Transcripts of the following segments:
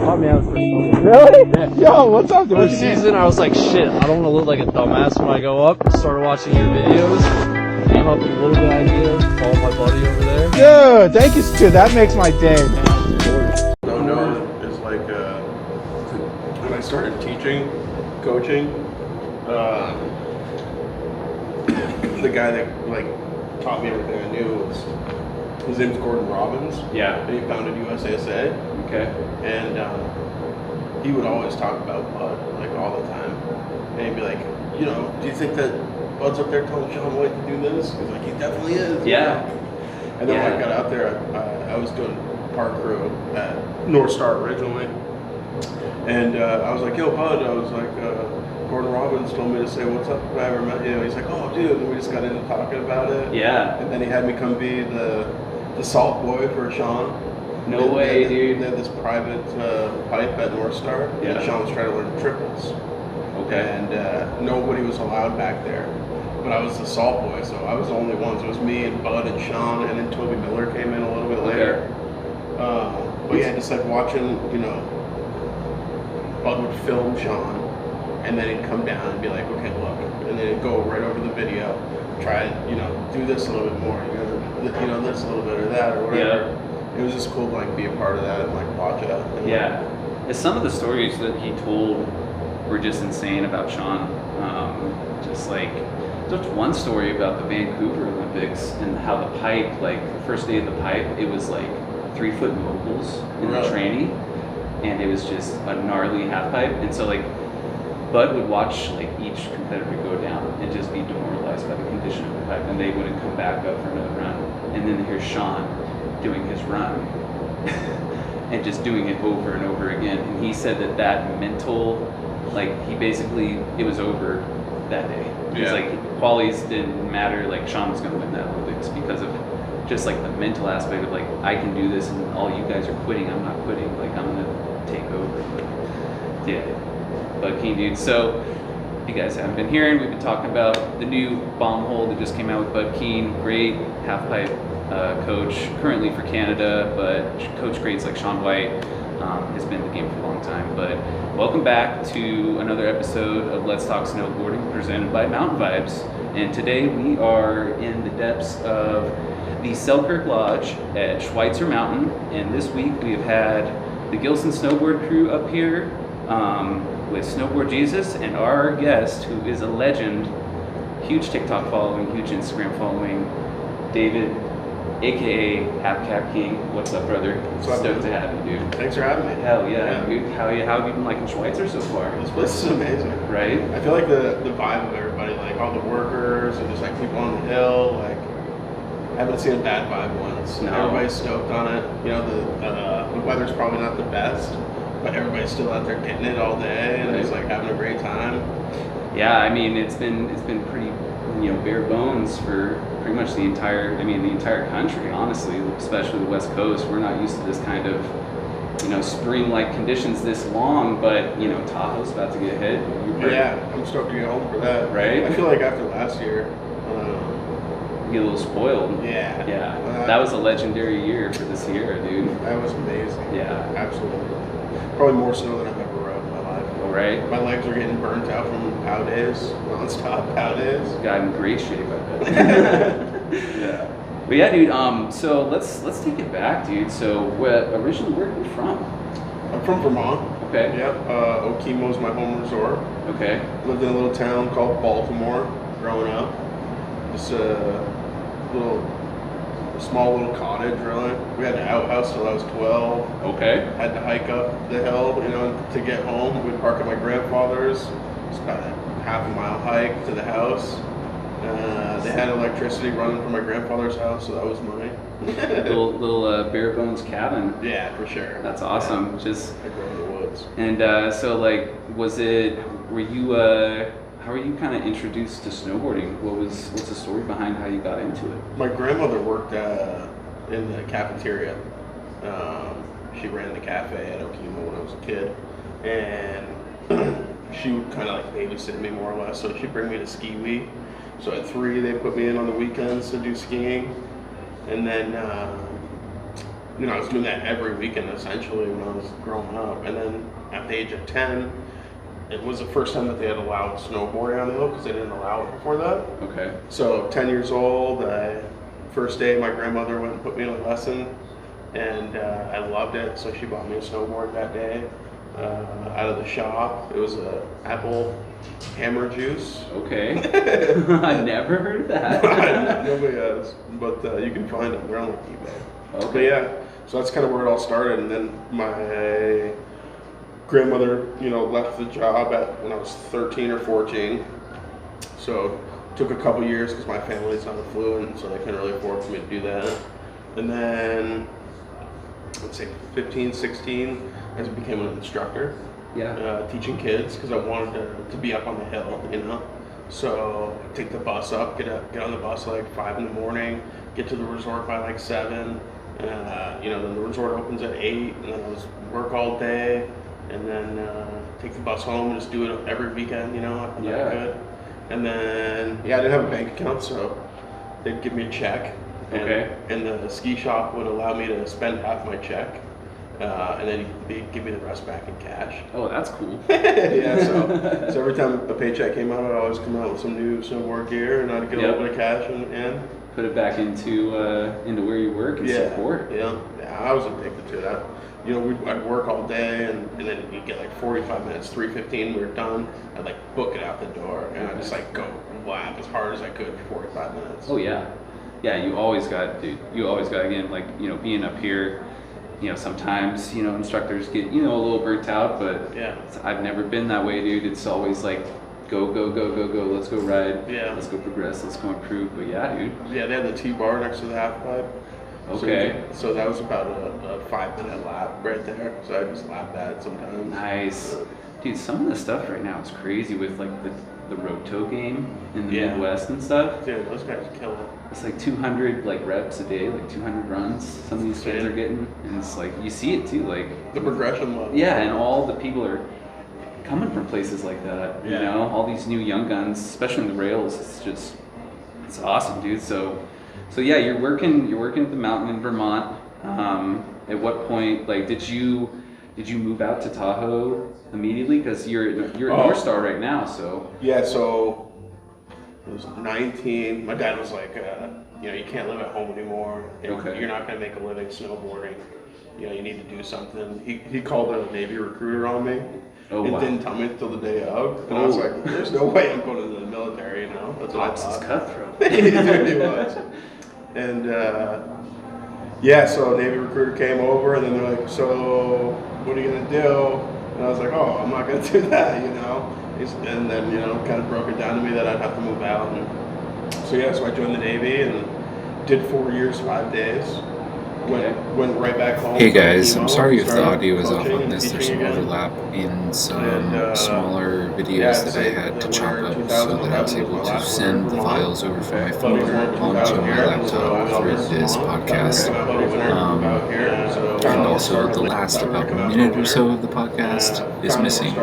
taught me how to surf. Really? Yeah. Yo, what's up, dude? First season, I was like, shit, I don't want to look like a dumbass when I go up. Started watching your videos. Came up with a little bit of ideas. Followed my buddy over there. Dude, thank you, dude. That makes my day, man. No, it's like when I started teaching, coaching, the guy that like taught me everything I knew was his name's Gordon Robbins. Yeah. And he founded USASA. Okay. And he would always talk about Bud like all the time. And he'd be like, you know, do you think that Bud's up there telling Sean White to do this? He's like, he definitely is. Yeah. And then when I got out there, I was doing park crew at North Star originally. And I was like, yo, Bud, I was like, Gordon Robbins told me to say, what's up if I ever met you? He's like, oh, dude. And we just got into talking about it. Yeah. And then he had me come be the salt boy for Sean. No way, dude. They had this private pipe at North Star. Yeah. And Sean was trying to learn triples. Okay. And nobody was allowed back there. But I was the salt boy, so I was the only one. So it was me and Bud and Sean, and then Toby Miller came in a little bit later. But yeah, just like watching, you know, Bud would film Sean, and then he'd come down and be like, okay, look, and then he'd go right over the video, try and, you know, do this a little bit more, you know, this a little bit or that or whatever. Yeah. It was just cool to like be a part of that and like watch it. And, Yeah. Some of the stories that he told were just insane about Sean. Just like, there's one story about the Vancouver Olympics and how the pipe, like the first day of the pipe, it was like 3-foot moguls in the tranny, and it was just a gnarly half pipe. And so like Bud would watch like each competitor go down and just be demoralized by the condition of the pipe, and they wouldn't come back up for another run. And then here's Sean doing his run and just doing it over and over again. And he said that mental, like he basically, it was over that day. It's like qualies didn't matter, like Sean was gonna win that Olympics because of just like the mental aspect of like, I can do this and all you guys are quitting, I'm not quitting, like I'm gonna take over. But yeah, Bud King, dude. So if you guys haven't been hearing, we've been talking about the new bomb hole that just came out with Bud Keen, great half pipe coach, currently for Canada, but coach greats like Sean White has been in the game for a long time. But welcome back to another episode of Let's Talk Snowboarding, presented by Mountain Vibes. And today we are in the depths of the Selkirk Lodge at Schweitzer Mountain, and this week we have had the Gilson Snowboard crew up here with Snowboard Jesus and our guest, who is a legend, huge TikTok following, huge Instagram following, David, aka Halfcabking. What's up, brother? Stoked to have you, dude. Thanks for having me. Hell yeah, dude. How have you been liking Schweitzer so far? This place is amazing. Right? I feel like the vibe of everybody, like all the workers and just like people on the hill, like I haven't seen a bad vibe once. No. Everybody's stoked on it. You know, the weather's probably not the best, but everybody's still out there getting it all day and just like having a great time. Yeah, I mean it's been pretty, you know, bare bones for pretty much the entire country, honestly, especially the West Coast. We're not used to this kind of, you know, spring-like conditions this long, but you know, Tahoe's about to get hit. Yeah, I'm stoked to get home for that. Right? I feel like after last year, you get a little spoiled. Yeah. Yeah. That was a legendary year for the Sierra, dude. That was amazing. Yeah. Absolutely. Probably more snow than I've ever rode in my life. All right. My legs are getting burnt out from pow days, non-stop pow days. Got in great shape, I bet. Yeah. But yeah, dude. So let's take it back, dude. So originally, where are you from? I'm from Vermont. Okay. Yep. Okemos, my home resort. Okay. Lived in a little town called Baltimore growing up. Just a small little cottage, really. We had an outhouse till I was 12. Okay. Had to hike up the hill, you know, to get home. We'd park at my grandfather's. It's about a half-a-mile hike to the house. They had electricity running from my grandfather's house, so that was money. little bare bones cabin. Yeah, for sure. That's awesome. Yeah. Just I grew up in the woods. and so like, were you how were you kind of introduced to snowboarding? What's the story behind how you got into it? My grandmother worked in the cafeteria. She ran the cafe at Okemo when I was a kid, and she would kind of like babysit me more or less. So she'd bring me to ski week. So at 3, they put me in on the weekends to do skiing, and then you know, I was doing that every weekend essentially when I was growing up. And then at the age of 10, it was the first time that they had allowed snowboarding on the hill because they didn't allow it before that. Okay. So 10 years old, first day my grandmother went and put me in a lesson, and I loved it. So she bought me a snowboard that day out of the shop. It was a apple hammer juice. Okay. I never heard of that. Nobody has, but you can find them. They're on like eBay. Okay. But yeah, so that's kind of where it all started. And then my grandmother, you know, left the job when I was 13 or 14. So it took a couple years because my family's not affluent, so they couldn't really afford for me to do that. And then, let's say 15, 16, I became an instructor. Yeah. Teaching kids because I wanted to be up on the hill, you know. So I'd take the bus up, get on the bus like 5 in the morning, get to the resort by like 7. You know, then the resort opens at 8, and then I was work all day, and then take the bus home and just do it every weekend, you know, if I could. And then, I didn't have a bank account, so they'd give me a check. And the ski shop would allow me to spend half my check. And then they'd give me the rest back in cash. Oh, that's cool. Yeah, so every time a paycheck came out, I'd always come out with some new snowboard gear, and I'd get a little bit of cash in. Put it back into where you work and support. Yeah, I was addicted to that. You know, I'd work all day, and then you'd get like 45 minutes, 3:15, we were done. I'd like book it out the door, and I'd just like go lap as hard as I could for 45 minutes. Oh yeah, yeah. You always got, dude. You always got, again, like, you know, being up here. You know, sometimes, you know, instructors get, you know, a little burnt out, but I've never been that way, dude. It's always like, go, let's go ride, let's go progress, let's go improve. But yeah, dude. Yeah, they had the T-bar next to the half pipe. Okay. So that was about a 5-minute lap right there. So I just lap that sometimes. Nice. Dude, some of the stuff right now is crazy with like the road toe game in the Midwest and stuff. Dude, those guys kill it. It's like 200 like reps a day, like 200 runs some of these kids are getting. And it's like, you see it too, like the progression level. Yeah, and all the people are coming from places like that. You know, all these new young guns, especially in the rails. It's awesome, dude. So yeah, you're working at the mountain in Vermont. At what point, like, did you move out to Tahoe immediately? Because you're at North Star right now, so. Yeah, so I was 19. My dad was like, you know, you can't live at home anymore. You're not going to make a living snowboarding. You know, you need to do something. He called a Navy recruiter on me. Didn't tell me until the day of. And I was like, there's no way I'm going to the military, you know? That's what I thought. Cutthroat. He was. And so a Navy recruiter came over, and then they're like, so what are you going to do? And I was like, oh, I'm not going to do that, you know? And then, you know, kind of broke it down to me that I'd have to move out. And so I joined the Navy and did 4 years, 5 days. Went right back home. Hey guys, I'm sorry if the audio is off on this. There's some overlap in some smaller videos that I had to chop up so that I was able to send the files over from my phone onto my laptop for this podcast. And also the last about a minute or so of the podcast is missing.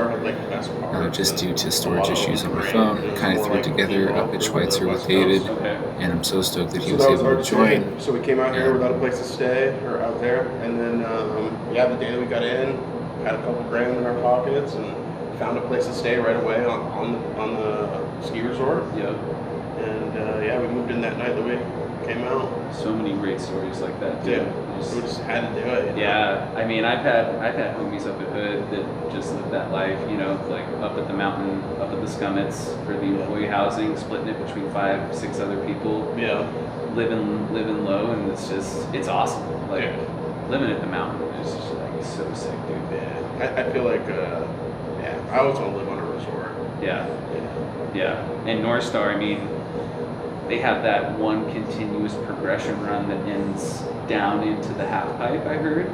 Just due to storage issues on my phone. Kind of threw it together up at Schweitzer with David, and I'm so stoked that he was able to join. So we came out here without a place to stay, or out there, and then the day that we got in, had a couple grand in our pockets, and found a place to stay right away on the ski resort. Yep. And we moved in that night that we came out. So many great stories like that, too. Yeah. So we just had to do it. You know? Yeah, I mean, I've had homies up at Hood that just lived that life, you know, like up at the mountain, up at the Scummets for the employee housing, splitting it between 5, 6 other people. Yeah. Living low, and it's awesome. Like living at the mountain is just like so sick, dude. Yeah. I feel like I always want to live on a resort. Yeah. And North Star, I mean, they have that one continuous progression run that ends down into the half pipe, I heard.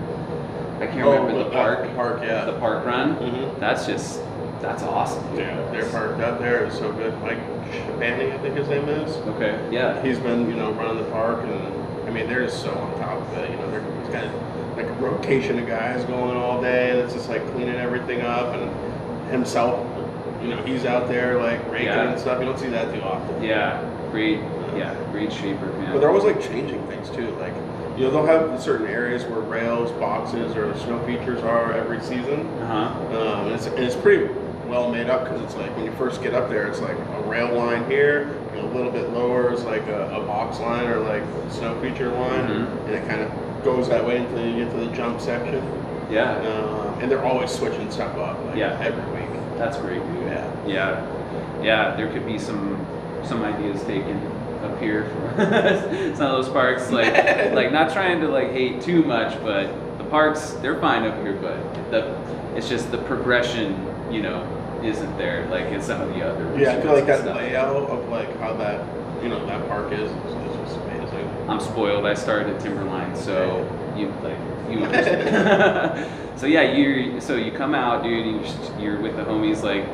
I can't remember the park. The park, yeah. The park run. Mm-hmm. That's awesome. Dude. Yeah, their park out there is so good. Mike Shabani, I think his name is. Okay, yeah. He's been, running the park, and I mean, they're just so on top of it. There's kind of like a rotation of guys going all day that's just like cleaning everything up, and himself, he's out there like raking and stuff. You don't see that too often. Yeah, great shaper, man. But they're always like changing things too. Like You know, they'll have certain areas where rails, boxes, or snow features are every season. And it's pretty well made up because it's like when you first get up there, it's like a rail line here, and a little bit lower is like a box line or like a snow feature line, and it kind of goes that way until you get to the jump section. Yeah. And they're always switching stuff up like every week. That's great. Yeah. Yeah. There could be some ideas taken up here for some of those parks, like not trying to like hate too much, but the parks, they're fine up here, but it's just the progression, you know, isn't there like in some of the other. Yeah, I feel like that layout of like how that, you know, that park is just amazing. I'm spoiled. I started at Timberline, so you understand. So yeah, you come out, dude. You're with the homies. Like,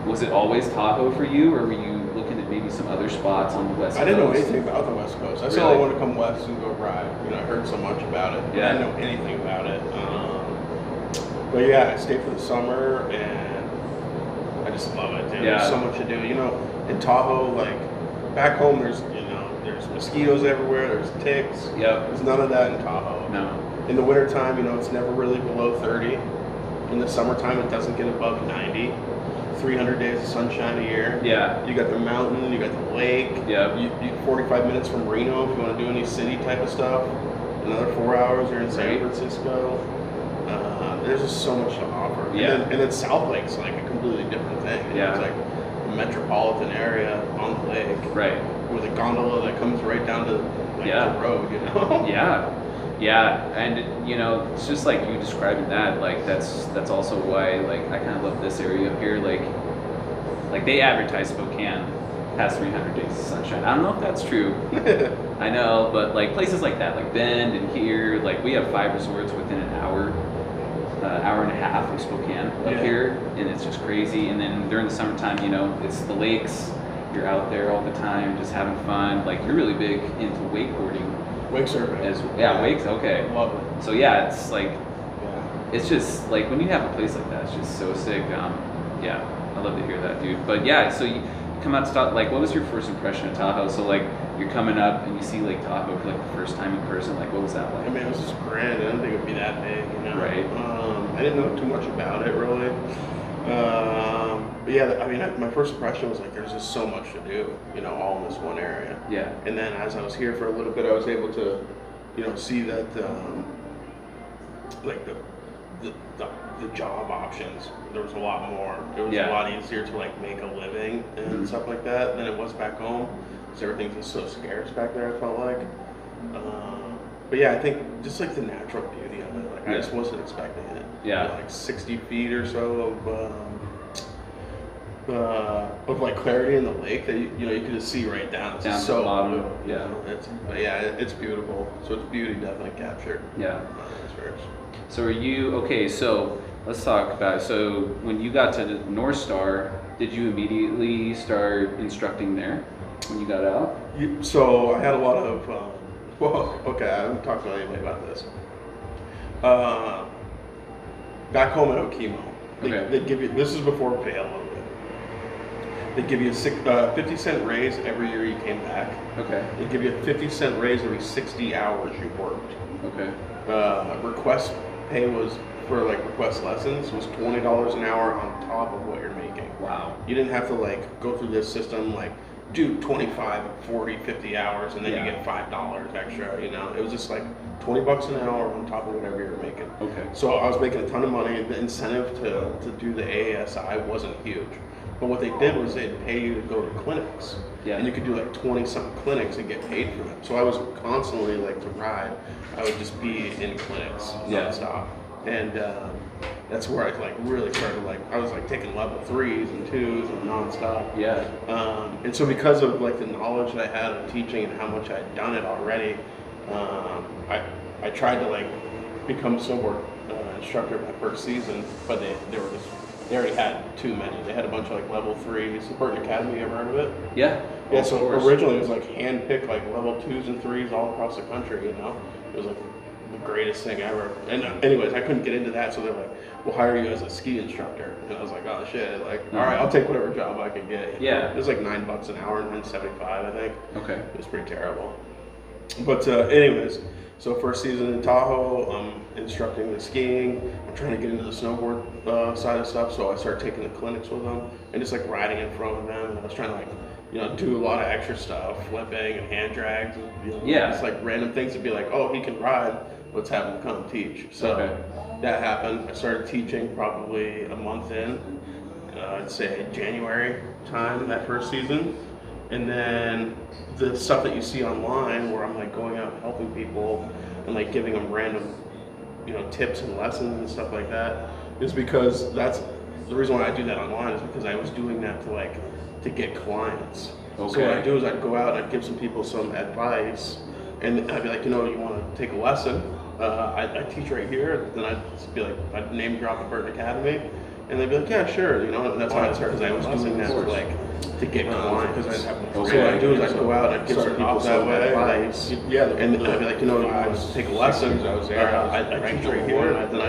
was it always Tahoe for you, or were you looking at maybe some other spots on the West Coast? I didn't know anything about the West Coast. I said I wanted to come west and go ride. You know, I heard so much about it. Yeah. I didn't know anything about it. But yeah, I stayed for the summer and I just love it, dude. Yeah. There's so much to do. You know, in Tahoe, like back home, there's mosquitoes everywhere. There's ticks. Yep. There's none of that in Tahoe. No. In the wintertime, you know, it's never really below 30. In the summertime, it doesn't get above 90. 300 days of sunshine a year. Yeah. You got the mountain, you got the lake. Yeah. You 45 minutes from Reno if you want to do any city type of stuff. Another 4 hours, you're in San Francisco. There's just so much to offer. Yeah. And then South Lake's like a completely different thing. Yeah. It's like a metropolitan area on the lake. Right. With a gondola that comes right down to like, the road, you know? Yeah, and you know, it's just like you describing that. Like that's also why like I kind of love this area up here. Like they advertise Spokane has 300 days of sunshine. I don't know if that's true. I know, but like places like that, like Bend and here, like we have 5 resorts within an hour and a half of Spokane up here, and it's just crazy. And then during the summertime, you know, it's the lakes. You're out there all the time, just having fun. Like you're really big into wakeboarding. Wake surfing. Wakes, okay. Love it. So yeah, it's like, it's just like when you have a place like that, it's just so sick. Yeah, I love to hear that, dude. But yeah, so you come out to Tahoe, like what was your first impression of Tahoe? So like you're coming up and you see like Tahoe for like the first time in person, like what was that like? I mean, it was just grand. I didn't think it would be that big, you know? Right. I didn't know too much about it really. But yeah, I mean, my first impression was like, there's just so much to do, you know, all in this one area. Yeah. And then as I was here for a little bit, I was able to, you know, see that, like the job options, there was a lot more. It was a lot easier to like make a living and stuff like that than it was back home, because everything's just so scarce back there, I felt like. But yeah, I think just like the natural beauty of it, like I just wasn't expecting it. Yeah. You know, like 60 feet or so of like clarity in the lake that you know you can just see right down. It's down so to the bottom. blue. It's beautiful. So it's beauty definitely captured. Yeah. First. So are you okay? So let's talk about. So when you got to North Star, did you immediately start instructing there when you got out? So I had a lot of. Well, okay, I haven't talked to anybody about this. Back home at Okemo, they give you. This is before pay a little bit. They give you a 50-cent raise every year you came back. Okay. They give you a 50-cent raise every 60 hours you worked. Okay. Request pay was for like request lessons was $20 an hour on top of what you're making. Wow. You didn't have to like go through this system like do 25, 40, 50 hours and then you get $5 extra, you know. It was just like $20 an hour on top of whatever you're making. Okay. So I was making a ton of money. The incentive to do the AASI wasn't huge. But what they did was they'd pay you to go to clinics. Yeah. And you could do like 20-something clinics and get paid for them. So I was constantly like to ride, I would just be in clinics nonstop. And that's where I like really started I was like taking level 3s and 2s and nonstop. Yeah. And so because of like the knowledge that I had of teaching and how much I had done it already, I tried to like become a snowboard instructor my first season, but they already had too many. They had a bunch of like level 3s. Burton Academy, you ever heard of it? Yeah. Yeah, so originally it was like hand-picked like level 2s and 3s all across the country, you know? It was like the greatest thing ever. And anyways, I couldn't get into that, so they're like, we'll hire you as a ski instructor. And I was like, oh shit, like, all right, I'll take whatever job I can get. Yeah. It was like $9 an hour, $9.75, I think. Okay. It was pretty terrible. But anyways, so first season in Tahoe, I'm instructing the skiing. I'm trying to get into the snowboard side of stuff, so I started taking the clinics with them and just like riding in front of them. And I was trying to like, you know, do a lot of extra stuff, flipping and hand drags, and, you know, Yeah. just like random things to be like, oh, he can ride. Let's have him come teach. So that happened. I started teaching probably a month in. I'd say January time that first season. And then the stuff that you see online where I'm like going out and helping people and like giving them random, you know, tips and lessons and stuff like that is because that's the reason why I do that online, is because I was doing that to get clients. So what I do is I'd go out and I'd give some people some advice, and I'd be like, you know, you want to take a lesson? I teach right here. Then I'd just be like, I'd name drop a Burton Academy. And they'd be like, yeah, sure, you know, and that's how I started, because I was doing that to get clients. So what I'd do is I'd go out and I'd give some people some advice, and I'd be like, you know, you want to take a lesson? I'd teach right here, and then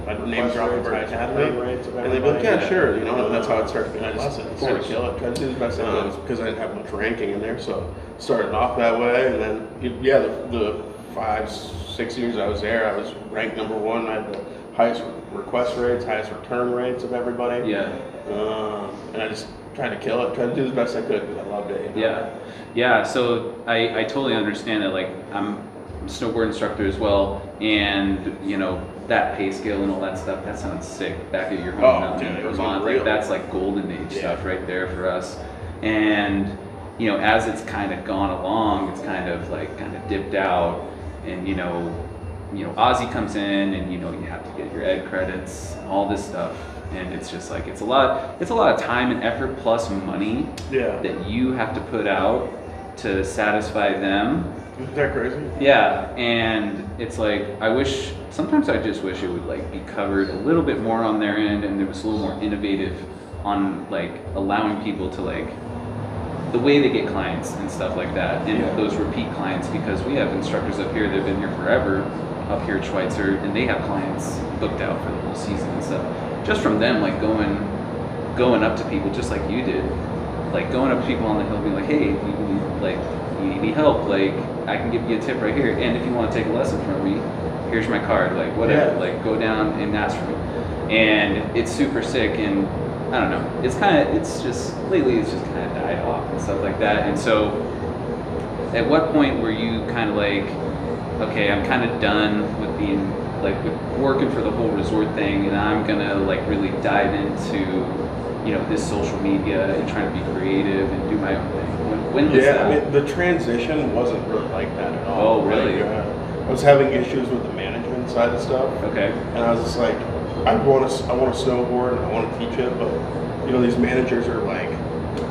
I'd name drop a Burton Academy, and they'd be like, yeah, sure, you know, and that's how it started getting lessons. Started to kill it, tried to do the best I could, because I didn't have much ranking in there, so started off that way, and then, yeah, the 5-6 years I was there, I was ranked number 1. I had the highest request rates, highest return rates of everybody. Yeah. And I just tried to kill it, tried to do the best I could because I loved it. You know? Yeah. So I totally understand that. Like, I'm a snowboard instructor as well, and you know that pay scale and all that stuff. That sounds sick. Back at your home in Vermont, like that's like golden age stuff right there for us. And you know, as it's kind of gone along, it's kind of dipped out, and you know, Ozzy comes in, and you know, you have to get your ed credits and all this stuff, and it's just like it's a lot of time and effort plus money that you have to put out to satisfy them. Isn't that crazy? Yeah, and it's like sometimes I just wish it would like be covered a little bit more on their end, and there was a little more innovative on like allowing people to like the way they get clients and stuff like that, and those repeat clients, because we have instructors up here that have been here forever up here at Schweitzer, and they have clients booked out for the whole season and stuff. Just from them, like going up to people, just like you did, like going up to people on the hill, being like, hey, you need any help? Like, I can give you a tip right here, and if you want to take a lesson from me, here's my card. Like, whatever. Like, go down and ask for me. And it's super sick, and I don't know. It's just lately, it's just kind of died off and stuff like that. And so, at what point were you kind of like, okay, I'm kind of done with being like with working for the whole resort thing, and I'm gonna like really dive into, you know, this social media and trying to be creative and do my own thing? When was that? I mean, the transition wasn't really like that at all. Oh, really? Like, I was having issues with the management side of stuff. Okay. And I was just like, I want to snowboard and I want to teach it, but you know, these managers are like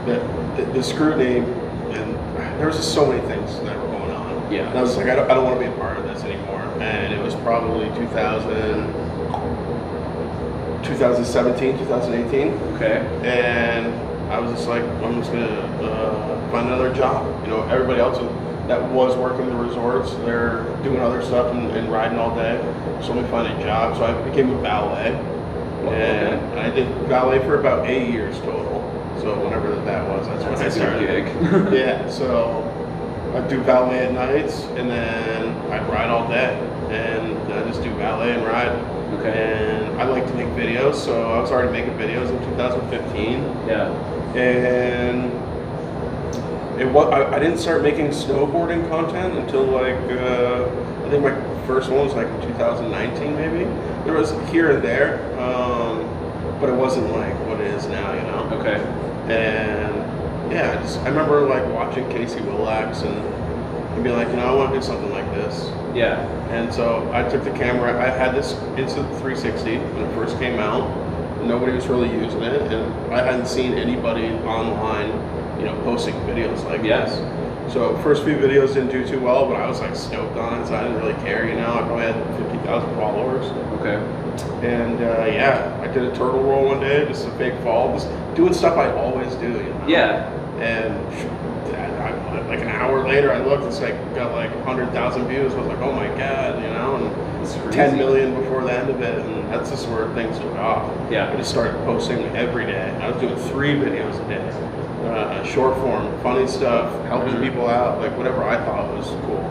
the scrutiny, and there was just so many things that were going on. Yeah. And I was like, I don't want to be a part of this anymore. And it was probably 2017, 2018. Okay. And I was just like, I'm just gonna find another job. You know, everybody else that was working the resorts, they're doing other stuff and riding all day. So let me find a job. So I became a valet, and I did valet for about 8 years total. So whenever that was, that's when I started. Yeah. So I'd do valet at nights, and then I'd ride all day, and I just do valet and ride. Okay. And I like to make videos, so I was already making videos in 2015. Yeah. And I didn't start making snowboarding content until like I think my first one was like in 2019 maybe. There was here and there, but it wasn't like what it is now, you know. Okay. And yeah, I remember like watching Casey Willax and be like, you know, I want to do something like this. Yeah. And so I took the camera. I had this Instant 360 when it first came out. Nobody was really using it, and I hadn't seen anybody online, you know, posting videos like this. So first few videos didn't do too well, but I was like stoked on it, so I didn't really care, you know. I probably had 50,000 followers. Okay. And yeah, I did a turtle roll one day, just a fake fall, just doing stuff I always do, you know. Yeah. And like an hour later, I looked, it's like got like 100,000 views. I was like, oh my god, you know, and 10 million before the end of it, and that's just where things took off. Yeah. I just started posting every day. I was doing 3 videos a day. short form, funny stuff, helping people out, like whatever I thought was cool.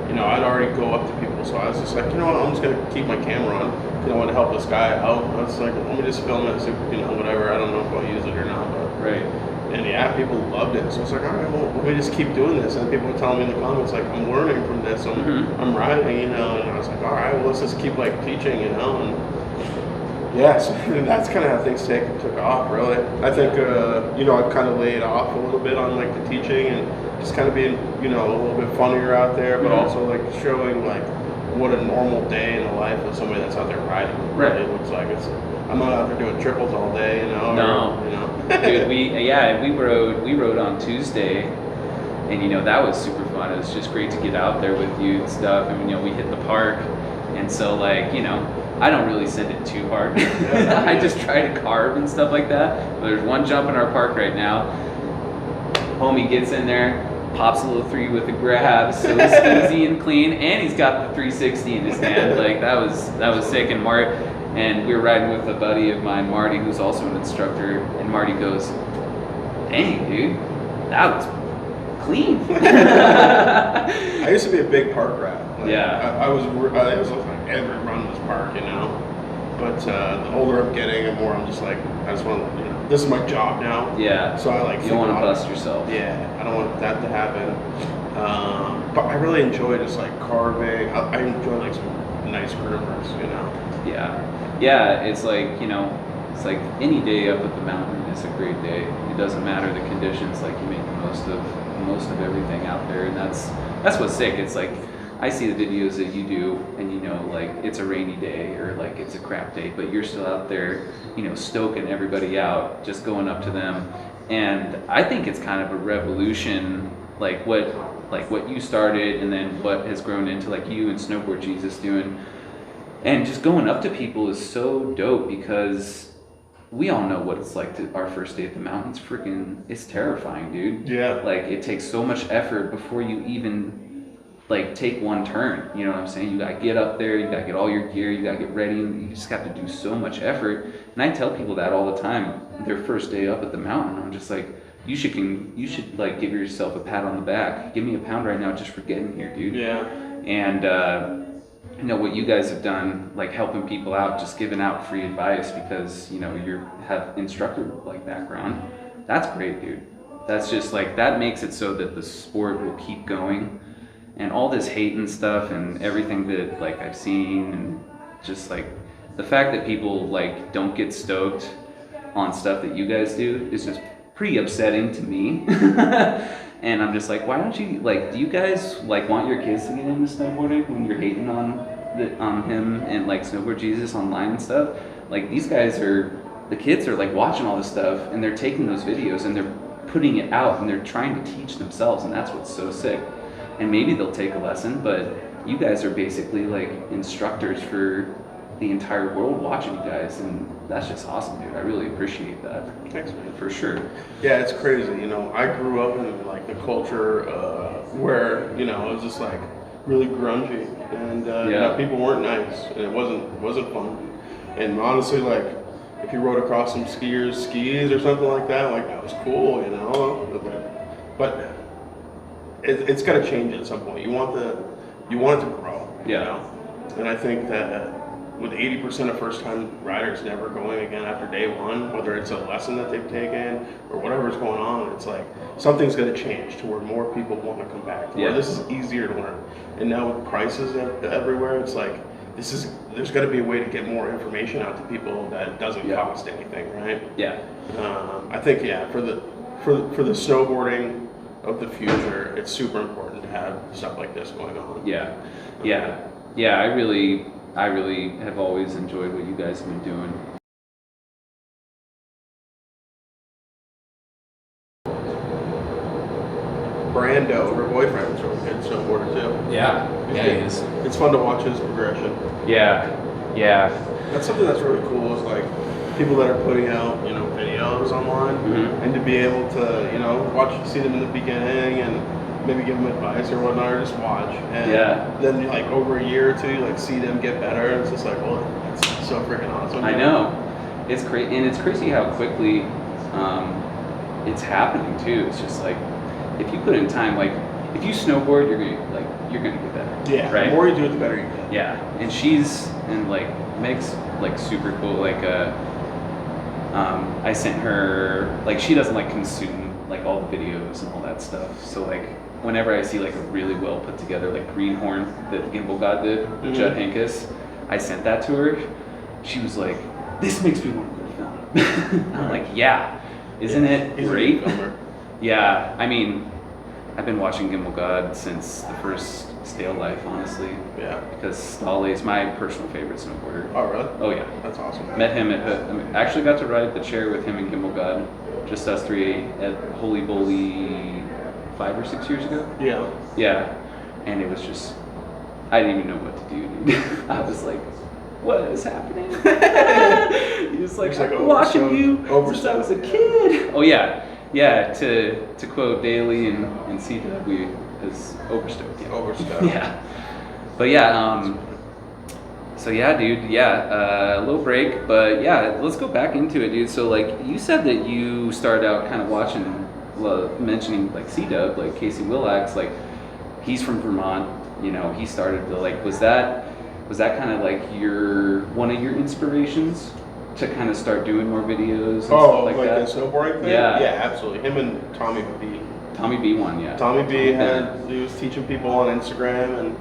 You know, I'd already go up to people, so I was just like, you know what, I'm just gonna keep my camera on. You know, I want to help this guy out. I was like, let me just film it, see, you know, whatever. I don't know if I'll use it or not, but Right. and yeah, people loved it. So I was like, all right, well, let me just keep doing this. And people were telling me in the comments, like, I'm learning from this. I'm writing, you know. And I was like, all right, well, let's just keep like teaching, you know. And yeah, so and that's kind of how things took off, really. I think, you know, I've kind of laid off a little bit on like the teaching and just kind of being, you know, a little bit funnier out there, but also like showing like what a normal day in the life of somebody that's out there riding. Right. It looks like I'm not out there doing triples all day, you know. No. Or, you know. Dude, we rode on Tuesday, and you know that was super fun. It was just great to get out there with you and stuff, and you know we hit the park, and so like you know I don't really send it too hard. I just try to carve and stuff like that. But there's one jump in our park right now. Homie gets in there, pops a little 3 with a grab, so easy and clean, and he's got the 360 in his hand. Like that was sick. And we were riding with a buddy of mine, Marty, who's also an instructor, and Marty goes, dang, dude, that was clean. I used to be a big park rat. Like, Yeah. I was like every run was park, you know. But the older I'm getting, the more I'm just like, I just want to, you know, this is my job now. Yeah. So I like. You don't want to bust yourself. Yeah, I don't want that to happen. But I really enjoy just like carving. I enjoy like some nice groomers, you know. Yeah, it's like, you know, it's like any day up at the mountain is a great day. It doesn't matter the conditions, like you make the most of everything out there, and that's what's sick. It's like I see the videos that you do, and you know, like it's a rainy day or like it's a crap day, but you're still out there, you know, stoking everybody out, just going up to them. And I think it's kind of a revolution, like what you started, and then what has grown into like you and Snowboard Jesus doing. And just going up to people is so dope because we all know what it's like to our first day at the mountains. It's terrifying, dude. Yeah. Like it takes so much effort before you even like take one turn. You know what I'm saying? You gotta get up there, you gotta get all your gear, you gotta get ready, and you just have to do so much effort. And I tell people that all the time, their first day up at the mountain. I'm just like, you should like give yourself a pat on the back. Give me a pound right now just for getting here, dude. Yeah. And you know what you guys have done, like helping people out, just giving out free advice because you know you have instructor like background. That's great, dude. That's just like that makes it so that the sport will keep going, and all this hate and stuff and everything that like I've seen, and just like the fact that people like don't get stoked on stuff that you guys do is just pretty upsetting to me. And I'm just like, why don't you, like, do you guys, like, want your kids to get into snowboarding when you're hating on him and, like, Snowboard Jesus online and stuff? Like, these guys the kids are, like, watching all this stuff, and they're taking those videos, and they're putting it out, and they're trying to teach themselves, and that's what's so sick. And maybe they'll take a lesson, but you guys are basically, like, instructors for the entire world watching you guys, and that's just awesome, dude. I really appreciate that. Thanks, man. For sure. Yeah, it's crazy. You know, I grew up in like the culture where you know it was just like really grungy, and you know, people weren't nice, and it wasn't fun. And honestly, like if you rode across some skiers' skis or something like that was cool, you know. But it's got to change at some point. You want it to grow. Yeah. You know? And I think that. With 80% of first-time riders never going again after day one, whether it's a lesson that they've taken or whatever's going on, it's like something's going to change to where more people want to come back. Where this is easier to learn. And now with prices everywhere, it's like there's got to be a way to get more information out to people that doesn't cost anything, right? Yeah. I think for the snowboarding of the future, it's super important to have stuff like this going on. Yeah. I really have always enjoyed what you guys have been doing. Brando, her boyfriend's really good snowboarder too. Yeah, he is. It's fun to watch his progression. Yeah. That's something that's really cool is like people that are putting out, you know, videos online and to be able to, you know, see them in the beginning and maybe give them advice or whatnot, or just watch. And then like over a year or two, you like see them get better. And it's just like, well, that's so freaking awesome. I know. It's crazy, and it's crazy how quickly it's happening too. It's just like, if you put in time, like, if you snowboard, you're gonna get better. Yeah. Right? The more you do it, the better you get. Yeah. And like, Meg's like super cool. Like, I sent her, like, she doesn't like consume like all the videos and all that stuff. So like, whenever I see like a really well put together like greenhorn that Gimbal God did with Judd Hankus, I sent that to her. She was like, "This makes me want to go film." I'm like, "Yeah, isn't it great?" Yeah, I mean, I've been watching Gimbal God since the first Stale Life, honestly. Yeah. Because Stale is my personal favorite snowboarder. Oh, really? Oh yeah. That's awesome. Met him actually got to ride the chair with him and Gimbal God, just us three at Holy Bully 5 or 6 years ago. Yeah. Yeah, and it was just, I didn't even know what to do, dude. I was like, what is happening? He was like, I've been watching you since I was a kid. Oh yeah, yeah. To quote Daly and C-Dub, we is overstoked. Yeah. Overstoked. Yeah, but yeah. So yeah, dude. Yeah, a little break, but yeah, let's go back into it, dude. So like, you said that you started out kind of watching, mentioning like C-Dub, like Casey Willax, like he's from Vermont. You know, he started to like, was that kind of like one of your inspirations to kind of start doing more videos and stuff like that? The snowboarding thing? Yeah. Yeah, absolutely. Him and Tommy B. Tommy B one, yeah. Tommy B he was teaching people on Instagram, and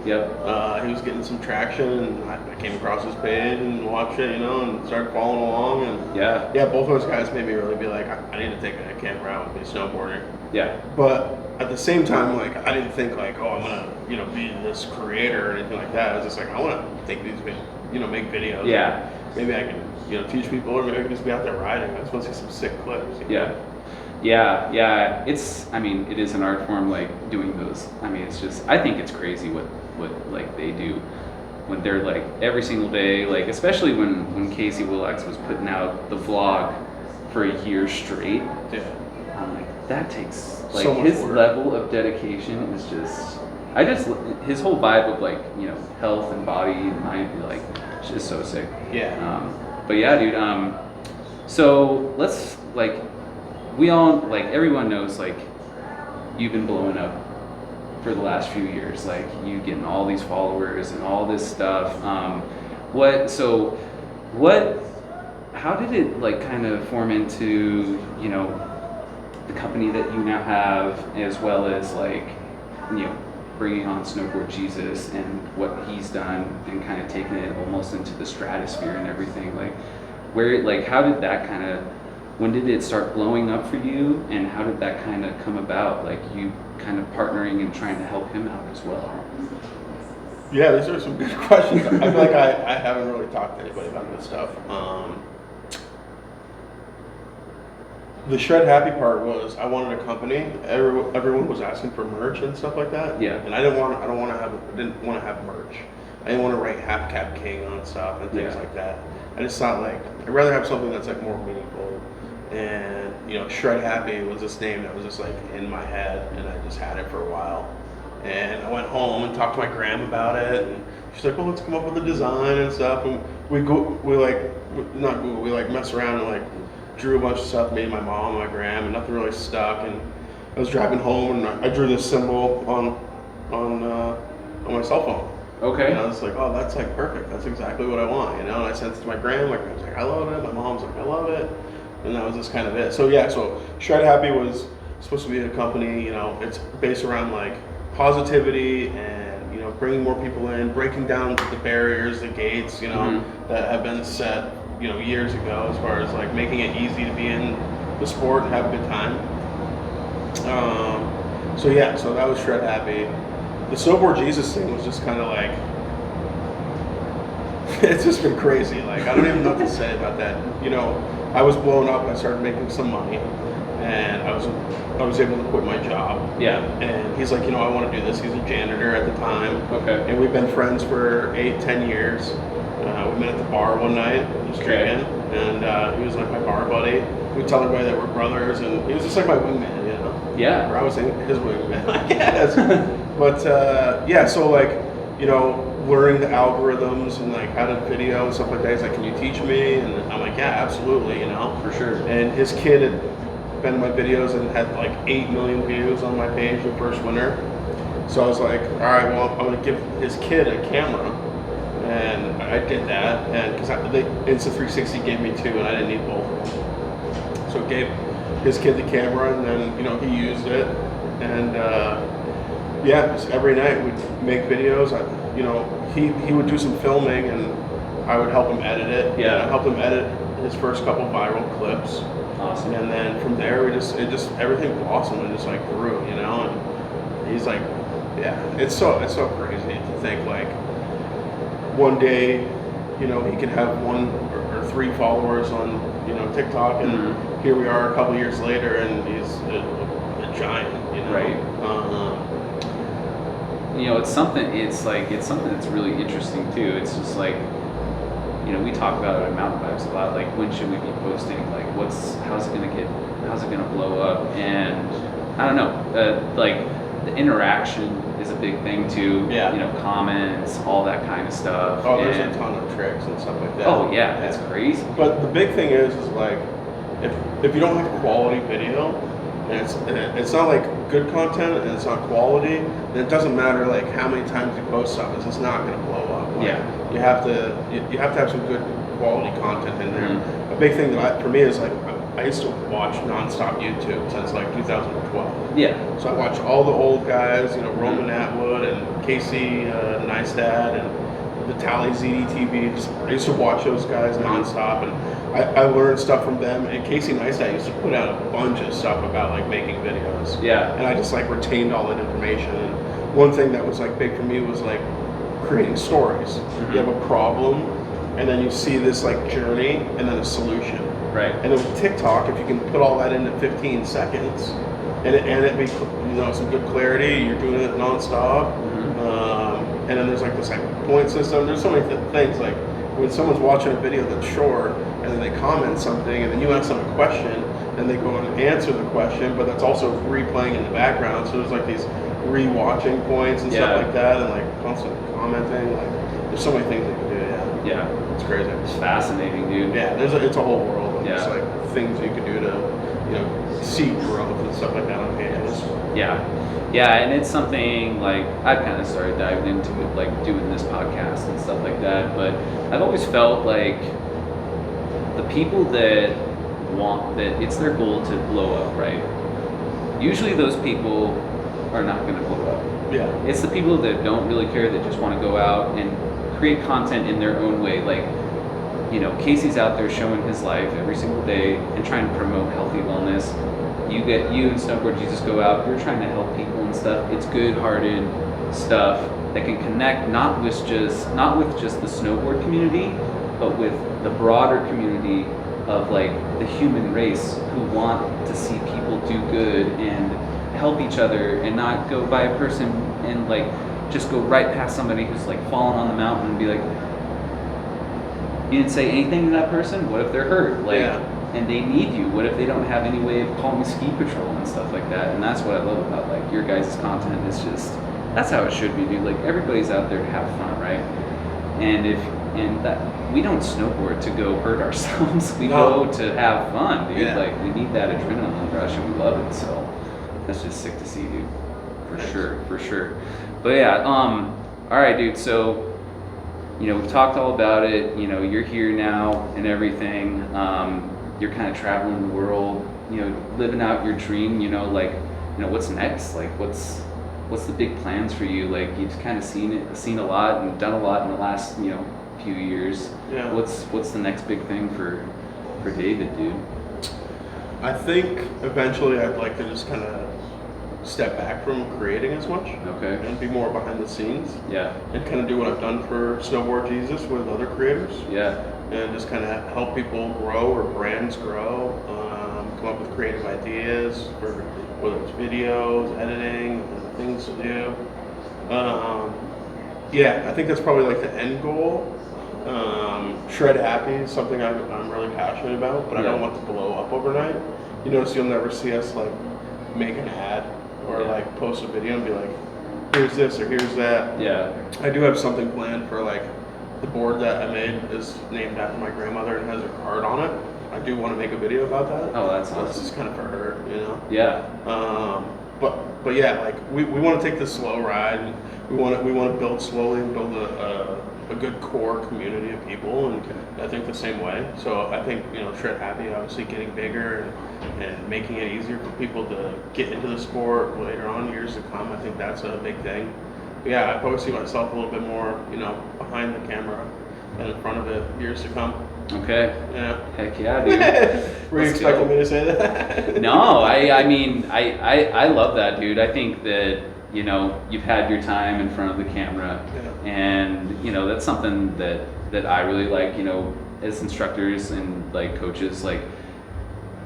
he was getting some traction, and I came across his page and watched it, you know, and started following along, and yeah, both those guys made me really be like, I need to take a camera out with me snowboarding. Yeah. But at the same time, like, I didn't think like, oh, I'm gonna, you know, be this creator or anything like that. I was just like, I want to take these, you know, make videos. Yeah. Maybe I can, you know, teach people, or maybe I can just be out there riding. I just want to see some sick clips. You know? Yeah. I mean, it is an art form, like doing those. I mean, it's just, I think it's crazy what like they do when they're like every single day, like especially when Casey Willax was putting out the vlog for a year straight. Yeah. I'm like, that takes like so his level of dedication is just, his whole vibe of like, you know, health and body and mind, like, it's just so sick. Yeah. But yeah, dude. So let's like, we all, like, everyone knows like you've been blowing up for the last few years, like you getting all these followers and all this stuff. How did it like kind of form into, you know, the company that you now have, as well as like, you know, bringing on Snowboard Jesus and what he's done and kind of taking it almost into the stratosphere and everything? Like, where, like, how did that kind of, when did it start blowing up for you, and how did that kind of come about, like you kind of partnering and trying to help him out as well? Yeah, these are some good questions. I feel like I haven't really talked to anybody about this stuff. The Shred Happy part was I wanted a company. Everyone was asking for merch and stuff like that. Yeah. And I didn't want to have merch. I didn't want to write Halfcabking on stuff and things like that. I just thought like I'd rather have something that's like more meaningful. And you know, Shred Happy was this name that was just like in my head, and I just had it for a while. And I went home and talked to my gram about it, and she's like, "Well, let's come up with a design and stuff." And we mess around and like drew a bunch of stuff, made my mom and my gram, and nothing really stuck. And I was driving home, and I drew this symbol on my cell phone. Okay. And I was like, "Oh, that's like perfect. That's exactly what I want," you know. And I sent it to my gram. My gram's like, "I love it." My mom's like, "I love it." And that was just kind of it. So yeah, so Shred Happy was supposed to be a company, you know, it's based around like positivity and, you know, bringing more people in, breaking down the barriers, the gates, you know, that have been set, you know, years ago, as far as like making it easy to be in the sport and have a good time. So yeah, so that was Shred Happy. The Snowboard Jesus thing was just kind of like, it's just been crazy. Like, I don't even know what to say about that. You know, I was blown up. I started making some money, and I was able to quit my job. Yeah. And he's like, you know, I want to do this. He's a janitor at the time. Okay. And we've been friends for 8-10 years. We met at the bar one night, just drinking, and he was like my bar buddy. We tell everybody that we're brothers, and he was just like my wingman, you know. Yeah. Or I was his wingman, I guess. But yeah, so like, you know, learning the algorithms and like how to video and stuff like that. He's like, "Can you teach me?" And I'm like, "Yeah, absolutely," you know, for sure. And his kid been in my videos and had like 8 million views on my page the first winter. So I was like, all right, well, I'm gonna give his kid a camera, and I did that, and because the Insta360 gave me 2, and I didn't need both of them. So I gave his kid the camera, and then he used it, and yeah, just every night we'd make videos. He would do some filming, and I would help him edit it. Yeah, I helped him edit his first couple viral clips. Awesome. And then from there, everything blossomed and just like grew, And he's like, yeah, it's so crazy to think like one day, he could have 1 or 3 followers on TikTok, and here we are a couple years later, and he's a giant, Right. It's something that's really interesting too. It's just like, we talk about it at Mountain Vibes a lot. Like, when should we be posting? Like, how's it gonna blow up? And I don't know. Like, the interaction is a big thing too. Yeah. Comments, all that kind of stuff. Oh, there's a ton of tricks and stuff like that. Oh yeah, that's crazy. But the big thing is like, if you don't have quality video, and it's not like good content and it's not quality, then it doesn't matter like how many times you post something. It's just not gonna blow up. Like, Yeah. You have to have some good quality content in there. A big thing for me is like, I used to watch nonstop YouTube since like 2012. Yeah. So I watched all the old guys, Roman Atwood and Casey Neistat and Vitaly ZDTV. I used to watch those guys nonstop, and I learned stuff from them. And Casey Neistat used to put out a bunch of stuff about like making videos. Yeah. And I just like retained all that information. And one thing that was like big for me was like creating stories. You have a problem, and then you see this like journey, and then a solution. Right. And then with TikTok, if you can put all that into 15 seconds, and it be some good clarity, you're doing it nonstop. And then there's like this like point system. There's so many things, like when someone's watching a video that's short, and then they comment something, and then you ask them a question, and they go and answer the question, but that's also replaying in the background. So there's like these re-watching points and stuff like that, and like constant commenting. Like, there's so many things you can do. Yeah. It's crazy. It's fascinating, dude. Yeah, it's a whole world of just Yeah. like things you can do to, see growth and stuff like that on pages. Yeah, and it's something like I've kind of started diving into it, like doing this podcast and stuff like that. But I've always felt like the people that want that it's their goal to blow up, right? Usually those people are not going to blow up. Yeah. It's the people that don't really care, that just want to go out and create content in their own way. Like, Casey's out there showing his life every single day and trying to promote healthy wellness. You and Snowboard Jesus go out, you're trying to help people and stuff. It's good-hearted stuff that can connect not with just the snowboard community, but with the broader community of like the human race who want to see people do good and help each other, and not go by a person and like just go right past somebody who's like falling on the mountain and be like, you didn't say anything to that person? What if they're hurt? Like, and they need you? What if they don't have any way of calling ski patrol and stuff like that? And that's what I love about like your guys' content. It's just, that's how it should be, dude. Like, everybody's out there to have fun, right? And that we don't snowboard to go hurt ourselves. We go to have fun, dude. Like, we need that adrenaline rush, and we love it. So that's just sick to see, dude. For sure. But yeah, all right, dude. So, we've talked all about it. You're here now and everything. You're kind of traveling the world, living out your dream. What's next? Like, what's the big plans for you? Like, you've kind of seen a lot and done a lot in the last, few years. Yeah. What's the next big thing for David, dude? I think eventually I'd like to just kind of step back from creating as much. Okay. And be more behind the scenes. Yeah. And kind of do what I've done for Snowboard Jesus with other creators. Yeah. And just kind of help people grow, or brands grow, come up with creative ideas for whether it's videos, editing, things to do. I think that's probably like the end goal. Shred Happy is something I'm really passionate about, but I don't want to blow up overnight. You notice you'll never see us like make an ad or like post a video and be like, here's this or here's that. Yeah. I do have something planned for like the board that I made is named after my grandmother and has her card on it. I do want to make a video about that. Oh, that's This awesome. is kind of for her, you know. Yeah. But yeah, like we want to take this slow ride. We want to build slowly and build a good core community of people, and I think the same way. So I think, you know, Shred Happy obviously getting bigger and making it easier for people to get into the sport later on, years to come. I think that's a big thing. But yeah, I probably see myself a little bit more, you know, behind the camera than in front of it years to come. Okay. Yeah. Heck yeah, dude. Were you Let's expecting go. me to say that? No, I mean, I love that, dude. I think that, you know, you've had your time in front of the camera, Yeah. and, you know, that's something that I really like, you know, as instructors and like coaches, like,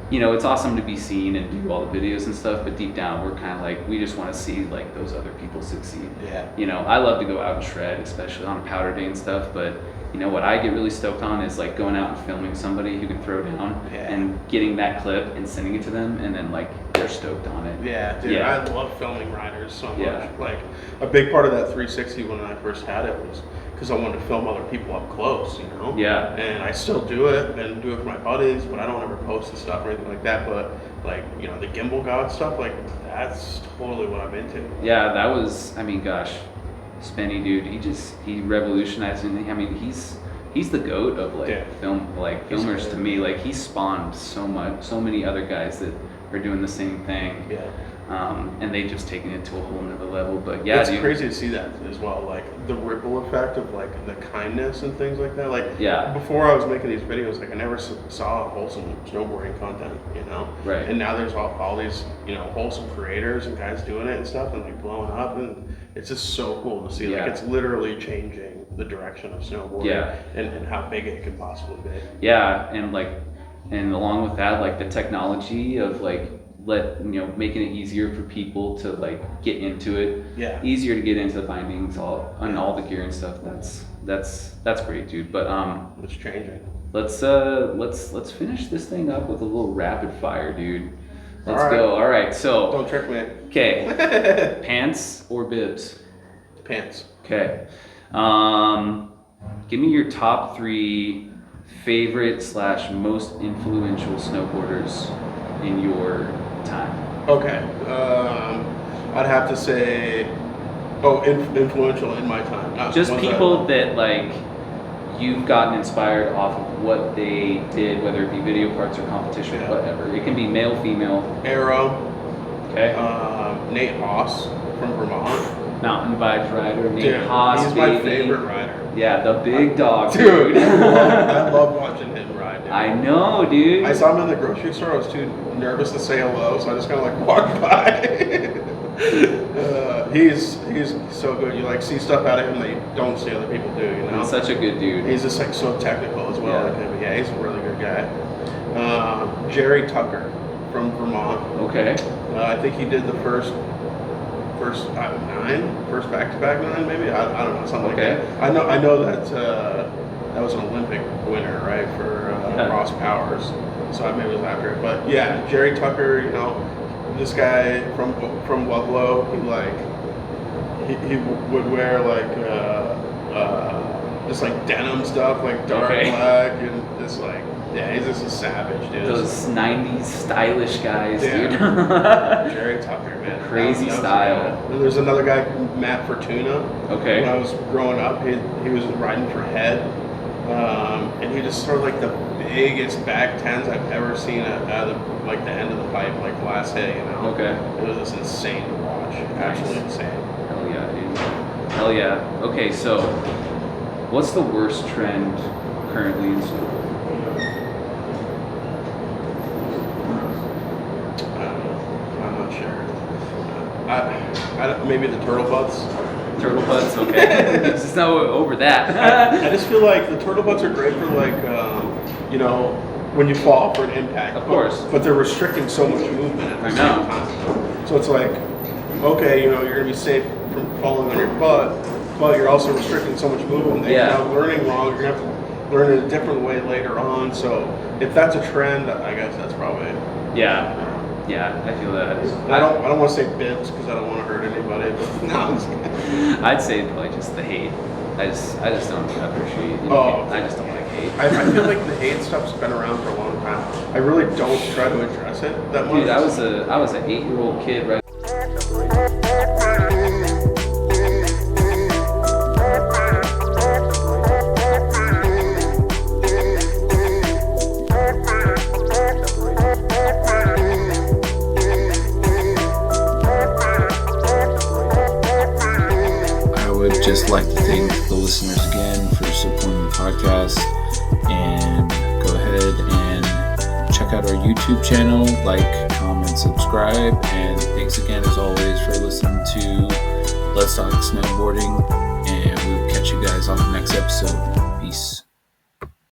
you know, it's awesome to be seen and do all the videos and stuff, but deep down we're kind of like, we just want to see like those other people succeed. Yeah. You know, I love to go out and shred, especially on a powder day and stuff, but you know what I get really stoked on is like going out and filming somebody who can throw down and getting that clip and sending it to them, and then like they're stoked on it. Yeah, dude, Yeah. I love filming riders so much. Yeah. Like a big part of that 360 when I first had it was because I wanted to film other people up close, you know? Yeah. And I still do it and do it for my buddies, but I don't ever post the stuff or anything like that. But like, you know, the gimbal god stuff, like that's totally what I'm into. Yeah, that was, I mean, gosh, Spenny, dude, he revolutionized, and I mean, he's the goat of like filmers to me. Like he spawned so many other guys that are doing the same thing. Yeah. And they just taken it to a whole nother level. But yeah, it's dude, crazy to see that as well, like the ripple effect of like the kindness and things like that. Like before I was making these videos, like I never saw wholesome snowboarding content, you know. Right. And now there's all these, you know, wholesome creators and guys doing it and stuff and like blowing up, and it's just so cool to see. Like it's literally changing the direction of snowboarding and how big it could possibly be. Yeah, and along with that, like the technology of like making it easier for people to like get into it. Yeah. Easier to get into the bindings, all the gear and stuff. That's great, dude. But it's changing. Let's finish this thing up with a little rapid fire, dude. Let's go. All right, so don't trick me. Okay. Pants or bibs? Pants. Okay. Give me your top 3 favorite / most influential snowboarders in your time. Okay. I'd have to say, influential in my time. Just people that like you've gotten inspired off of what they did, whether it be video parts or competition or whatever. It can be male, female. Arrow. Okay. Nate Haas from Vermont. Mountain bike rider, Nate Haas. He's my favorite rider. Yeah, the big dog, dude. I love watching him ride, dude. I know, dude. I saw him in the grocery store. I was too nervous to say hello, so I just kind of like walked by. He's so good. You like see stuff out of him that you don't see other people do, you know? He's such a good dude. He's just like so technical as well. Yeah, he's a really good guy. Jerry Tucker from Vermont. Okay. I think he did the first back-to-back 9, maybe. I don't know, something like that. I know that that was an Olympic winner, right, for Ross Powers. So maybe it was after it. But yeah, Jerry Tucker, you know, this guy from Wublo, he would wear like just like denim stuff, like dark black, and just like he's just a savage, dude. Those 90s stylish guys, dude. Jerry Tucker, man. Crazy style. And there's another guy, Matt Fortuna. Okay. When I was growing up, he was riding for Head, and he just sort of like the biggest back tens I've ever seen out of like the end of the pipe, like last hit, you know. Okay. It was just insane to watch. Absolutely insane. Hell yeah, dude. Hell yeah. Okay, so what's the worst trend currently in snowboarding? I'm not sure. Maybe the turtle butts. Turtle butts, okay. Let's just not over that. I just feel like the turtle butts are great for like, you know, when you fall for an impact. Of course. But they're restricting so much movement at the same time. So it's like, okay, you know, you're gonna be safe from falling on your butt, but you're also restricting so much movement that you're now learning wrong. You're gonna have to learn in a different way later on. So if that's a trend, I guess that's probably. Yeah, I feel that. I don't want to say bibs because I don't want to hurt anybody. But no, I'm just kidding. I'd say probably just the hate. I just don't appreciate. I just don't like hate. I feel like the hate stuff's been around for a long time. I really don't try to address it that much. Dude, I was an 8-year-old kid, right? Just like to thank the listeners again for supporting the podcast, and go ahead and check out our YouTube channel, like, comment, subscribe, and thanks again as always for listening to Let's Talk Snowboarding, and we will catch you guys on the next episode. Peace.